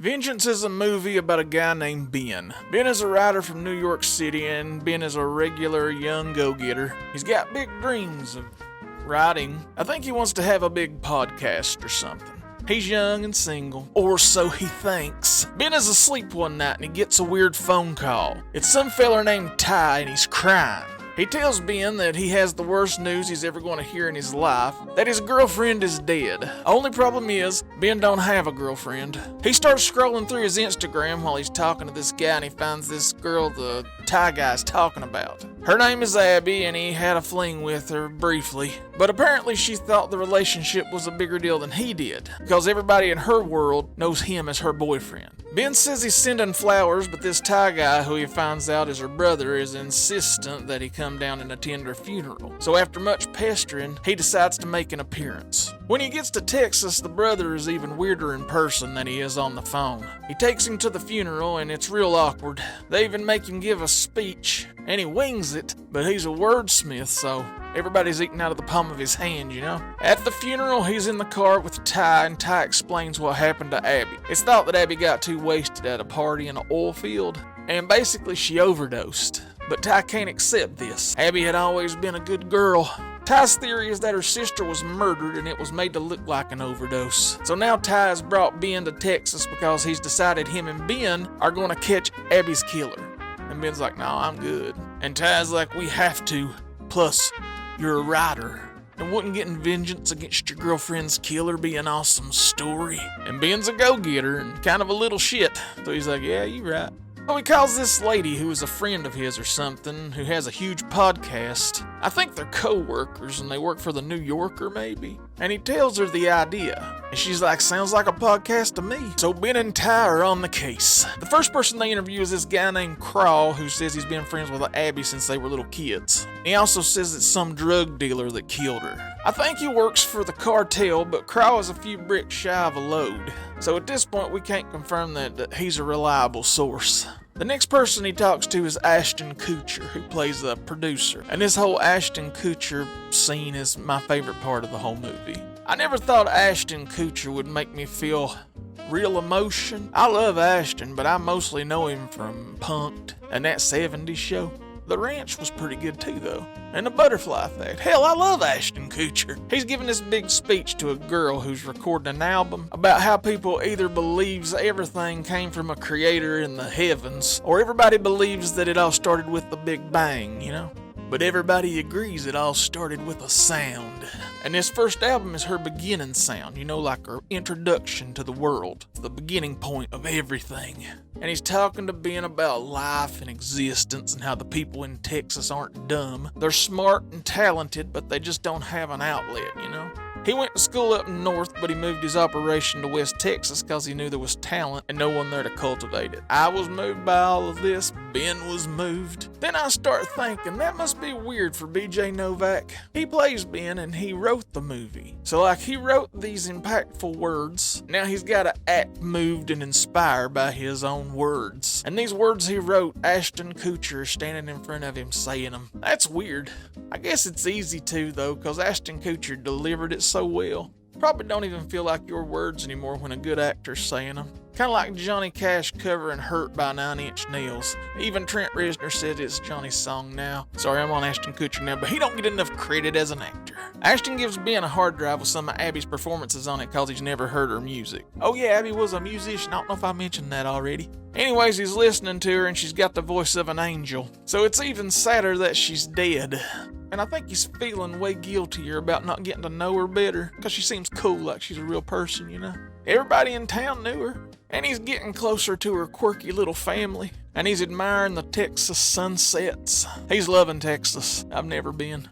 Vengeance is a movie about a guy named Ben. Ben is a writer from New York City, and Ben is a regular young go-getter. He's got big dreams of writing. I think he wants to have a big podcast or something. He's young and single, or so he thinks. Ben is asleep one night and he gets a weird phone call. It's some feller named Ty and he's crying. He tells Ben that he has the worst news he's ever going to hear in his life, that his girlfriend is dead. Only problem is, Ben don't have a girlfriend. He starts scrolling through his Instagram while he's talking to this guy, and he finds this girl the Thai guy's talking about. Her name is Abby, and he had a fling with her briefly. But apparently she thought the relationship was a bigger deal than he did, because everybody in her world knows him as her boyfriend. Ben says he's sending flowers, but this Thai guy, who he finds out is her brother, is insistent that he come down and attend her funeral. So after much pestering, he decides to make an appearance. When he gets to Texas, the brother is even weirder in person than he is on the phone. He takes him to the funeral, and it's real awkward. They even make him give a speech, and he wings it, but he's a wordsmith, so everybody's eating out of the palm of his hand, you know? At the funeral, he's in the car with Ty, and Ty explains what happened to Abby. It's thought that Abby got too wasted at a party in an oil field, and basically she overdosed. But Ty can't accept this. Abby had always been a good girl. Ty's theory is that her sister was murdered and it was made to look like an overdose. So now Ty has brought Ben to Texas because he's decided him and Ben are going to catch Abby's killer. And Ben's like, no, I'm good. And Ty's like, we have to. Plus, you're a writer. And wouldn't getting vengeance against your girlfriend's killer be an awesome story? And Ben's a go-getter and kind of a little shit. So he's like, yeah, you right. So he calls this lady who is a friend of his or something, who has a huge podcast. I think they're co-workers and they work for the New Yorker maybe. And he tells her the idea. And she's like, sounds like a podcast to me. So Ben and Ty are on the case. The first person they interview is this guy named Crawl, who says he's been friends with Abby since they were little kids. He also says it's some drug dealer that killed her. I think he works for the cartel, but Crawl is a few bricks shy of a load. So at this point, we can't confirm that he's a reliable source. The next person he talks to is Ashton Kutcher, who plays the producer. And this whole Ashton Kutcher scene is my favorite part of the whole movie. I never thought Ashton Kutcher would make me feel real emotion. I love Ashton, but I mostly know him from Punk'd and that 70s show. The Ranch was pretty good too, though. And the Butterfly Effect. Hell, I love Ashton Kutcher. He's giving this big speech to a girl who's recording an album about how people either believes everything came from a creator in the heavens, or everybody believes that it all started with the Big Bang, you know? But everybody agrees it all started with a sound. And this first album is her beginning sound, you know, like her introduction to the world, the beginning point of everything. And he's talking to Ben about life and existence and how the people in Texas aren't dumb. They're smart and talented, but they just don't have an outlet, you know? He went to school up north, but he moved his operation to West Texas because he knew there was talent and no one there to cultivate it. I was moved by all of this. Ben was moved. Then I start thinking, that must be weird for BJ Novak. He plays Ben and he wrote the movie. So like he wrote these impactful words. Now he's got to act moved and inspired by his own words. And these words he wrote, Ashton Kutcher is standing in front of him saying them. That's weird. I guess it's easy to though, because Ashton Kutcher delivered it so well. Probably don't even feel like your words anymore when a good actor's saying them. Kind of like Johnny Cash covering Hurt by 9 Inch Nails. Even Trent Reznor said it's Johnny's song now. Sorry, I'm on Ashton Kutcher now, but he don't get enough credit as an actor. Ashton gives Ben a hard drive with some of Abby's performances on it because he's never heard her music. Oh yeah, Abby was a musician. I don't know if I mentioned that already. Anyways, he's listening to her and she's got the voice of an angel. So it's even sadder that she's dead. And I think he's feeling way guiltier about not getting to know her better because she seems cool, like she's a real person, you know? Everybody in town knew her. And he's getting closer to her quirky little family. And he's admiring the Texas sunsets. He's loving Texas. I've never been.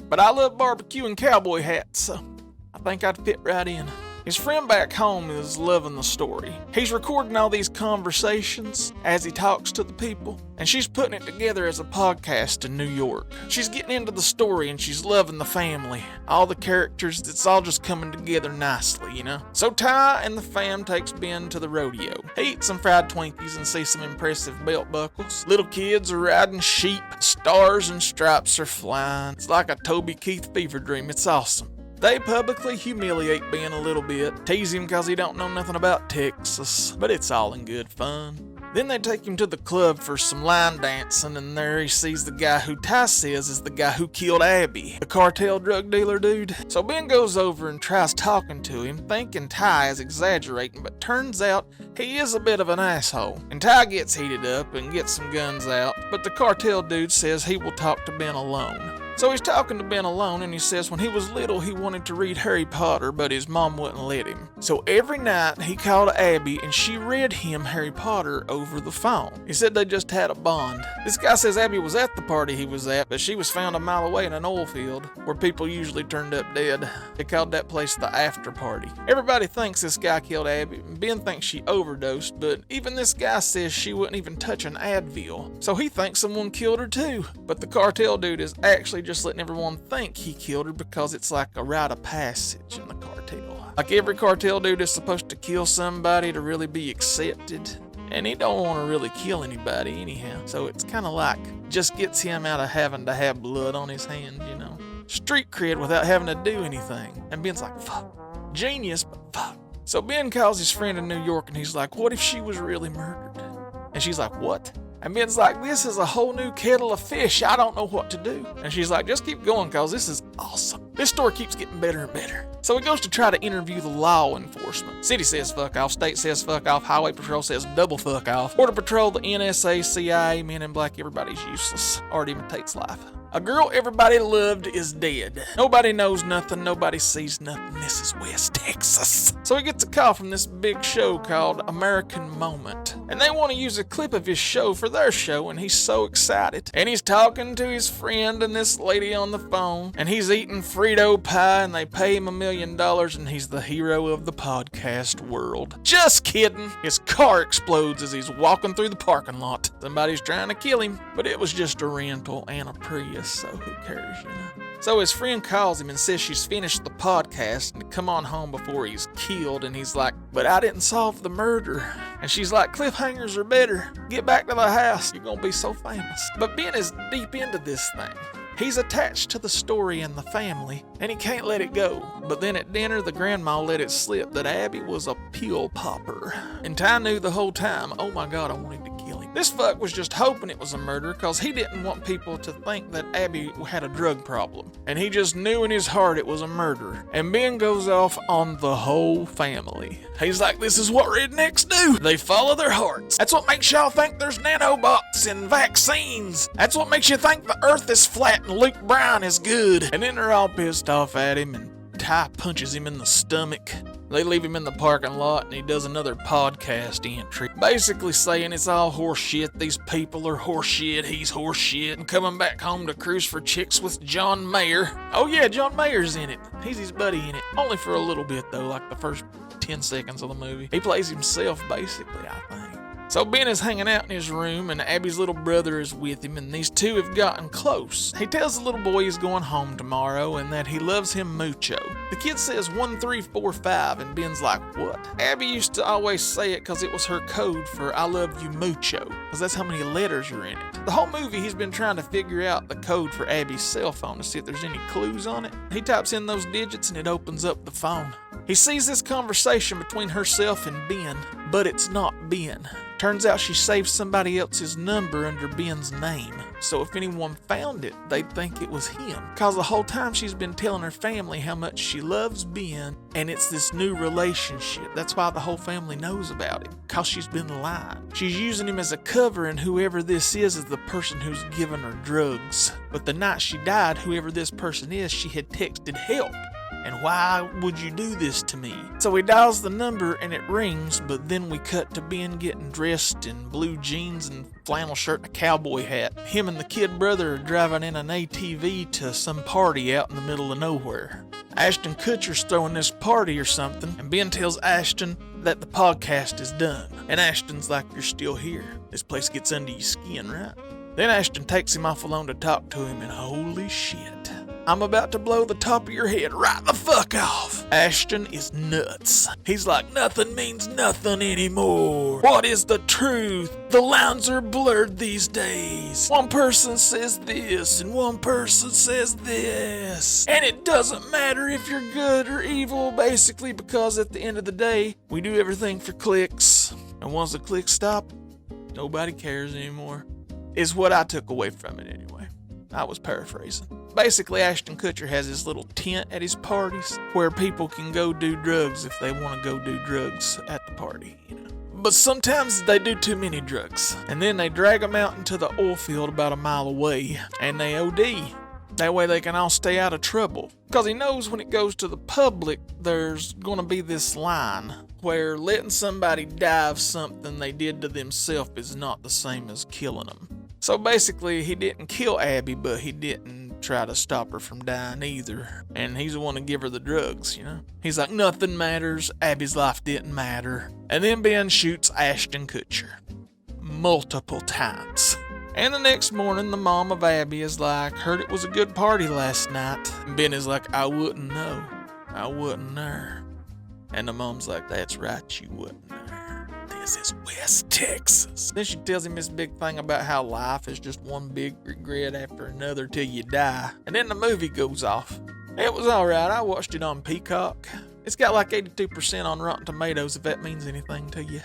But I love barbecue and cowboy hats, so I think I'd fit right in. His friend back home is loving the story. He's recording all these conversations as he talks to the people, and she's putting it together as a podcast in New York. She's getting into the story and she's loving the family. All the characters, it's all just coming together nicely, you know? So Ty and the fam takes Ben to the rodeo. He eats some fried Twinkies and sees some impressive belt buckles. Little kids are riding sheep. Stars and stripes are flying. It's like a Toby Keith fever dream. It's awesome. They publicly humiliate Ben a little bit, tease him because he don't know nothing about Texas, but it's all in good fun. Then they take him to the club for some line dancing, and there he sees the guy who Ty says is the guy who killed Abby, the cartel drug dealer dude. So Ben goes over and tries talking to him, thinking Ty is exaggerating, but turns out he is a bit of an asshole. And Ty gets heated up and gets some guns out, but the cartel dude says he will talk to Ben alone. So he's talking to Ben alone, and he says when he was little he wanted to read Harry Potter, but his mom wouldn't let him. So every night he called Abby and she read him Harry Potter over the phone. He said they just had a bond. This guy says Abby was at the party he was at, but she was found a mile away in an oil field where people usually turned up dead. They called that place the after party. Everybody thinks this guy killed Abby, and Ben thinks she overdosed, but even this guy says she wouldn't even touch an Advil. So he thinks someone killed her too. But the cartel dude is actually just letting everyone think he killed her because it's like a rite of passage in the cartel. Like every cartel dude is supposed to kill somebody to really be accepted, and he don't want to really kill anybody anyhow. So it's kind of like just gets him out of having to have blood on his hands, you know. Street cred without having to do anything. And Ben's like, fuck. Genius, but fuck. So Ben calls his friend in New York and he's like, what if she was really murdered? And she's like, what? And Ben's like, this is a whole new kettle of fish. I don't know what to do. And she's like, just keep going, cause this is awesome. This story keeps getting better and better. So he goes to try to interview the law enforcement. City says fuck off, state says fuck off, highway patrol says double fuck off. Border patrol, the NSA, CIA, Men in Black, everybody's useless. Art imitates life. A girl everybody loved is dead. Nobody knows nothing, nobody sees nothing. This is West Texas. So he gets a call from this big show called American Moment. And they want to use a clip of his show for their show, and he's so excited. And he's talking to his friend and this lady on the phone, and he's eating Frito pie, and they pay him $1 million, and he's the hero of the podcast world. Just kidding. His car explodes as he's walking through the parking lot. Somebody's trying to kill him, but it was just a rental and a Prius. So who cares, you know? So his friend calls him and says she's finished the podcast and to come on home before he's killed, and he's like, but I didn't solve the murder. And she's like, cliffhangers are better. Get back to the house. You're gonna be so famous. But Ben is deep into this thing. He's attached to the story and the family, and he can't let it go. But then at dinner, the grandma let it slip that Abby was a pill popper. And Ty knew the whole time, oh my God, I wanted to kill him. This fuck was just hoping it was a murder because he didn't want people to think that Abby had a drug problem. And he just knew in his heart it was a murder. And Ben goes off on the whole family. He's like, this is what rednecks do. They follow their hearts. That's what makes y'all think there's nanobots and vaccines. That's what makes you think the earth is flat and Luke Bryan is good. And then they're all pissed off at him, and Ty punches him in the stomach. They leave him in the parking lot, and he does another podcast entry, basically saying it's all horseshit, these people are horseshit, he's horseshit, and coming back home to cruise for chicks with John Mayer. Oh yeah, John Mayer's in it. He's his buddy in it. Only for a little bit though, like the first 10 seconds of the movie. He plays himself basically, I think. So Ben is hanging out in his room, and Abby's little brother is with him, and these two have gotten close. He tells the little boy he's going home tomorrow and that he loves him mucho. The kid says 1, 3, 4, 5, and Ben's like, what? Abby used to always say it because it was her code for I love you mucho, because that's how many letters are in it. The whole movie he's been trying to figure out the code for Abby's cell phone to see if there's any clues on it. He types in those digits and it opens up the phone. He sees this conversation between herself and Ben, but it's not Ben. Turns out she saved somebody else's number under Ben's name. So if anyone found it, they'd think it was him. Cause the whole time she's been telling her family how much she loves Ben, and it's this new relationship. That's why the whole family knows about it. Cause she's been lying. She's using him as a cover, and whoever this is the person who's giving her drugs. But the night she died, whoever this person is, she had texted help. And why would you do this to me? So he dials the number and it rings, but then we cut to Ben getting dressed in blue jeans and flannel shirt and a cowboy hat. Him and the kid brother are driving in an ATV to some party out in the middle of nowhere. Ashton Kutcher's throwing this party or something, and Ben tells Ashton that the podcast is done. And Ashton's like, you're still here. This place gets under your skin, right? Then Ashton takes him off alone to talk to him, and holy shit. I'm about to blow the top of your head right the fuck off. Ashton is nuts. He's like, nothing means nothing anymore. What is the truth? The lines are blurred these days. One person says this and one person says this. And it doesn't matter if you're good or evil, basically, because at the end of the day, we do everything for clicks. And once the clicks stop, nobody cares anymore. Is what I took away from it anyway. I was paraphrasing. Basically, Ashton Kutcher has this little tent at his parties where people can go do drugs if they want to go do drugs at the party, you know. But sometimes they do too many drugs, and then they drag them out into the oil field about a mile away, and they OD. That way they can all stay out of trouble. Because he knows when it goes to the public, there's going to be this line where letting somebody die of something they did to themselves is not the same as killing them. So basically, he didn't kill Abby, but he didn't try to stop her from dying either. And he's the one to give her the drugs, you know? He's like, nothing matters. Abby's life didn't matter. And then Ben shoots Ashton Kutcher. Multiple times. And the next morning, the mom of Abby is like, heard it was a good party last night. And Ben is like, I wouldn't know. I wasn't there. And the mom's like, that's right, you wouldn't know. This is West Texas. Then she tells him this big thing about how life is just one big regret after another till you die. And then the movie goes off. It was alright. I watched it on Peacock. It's got like 82% on Rotten Tomatoes, if that means anything to you.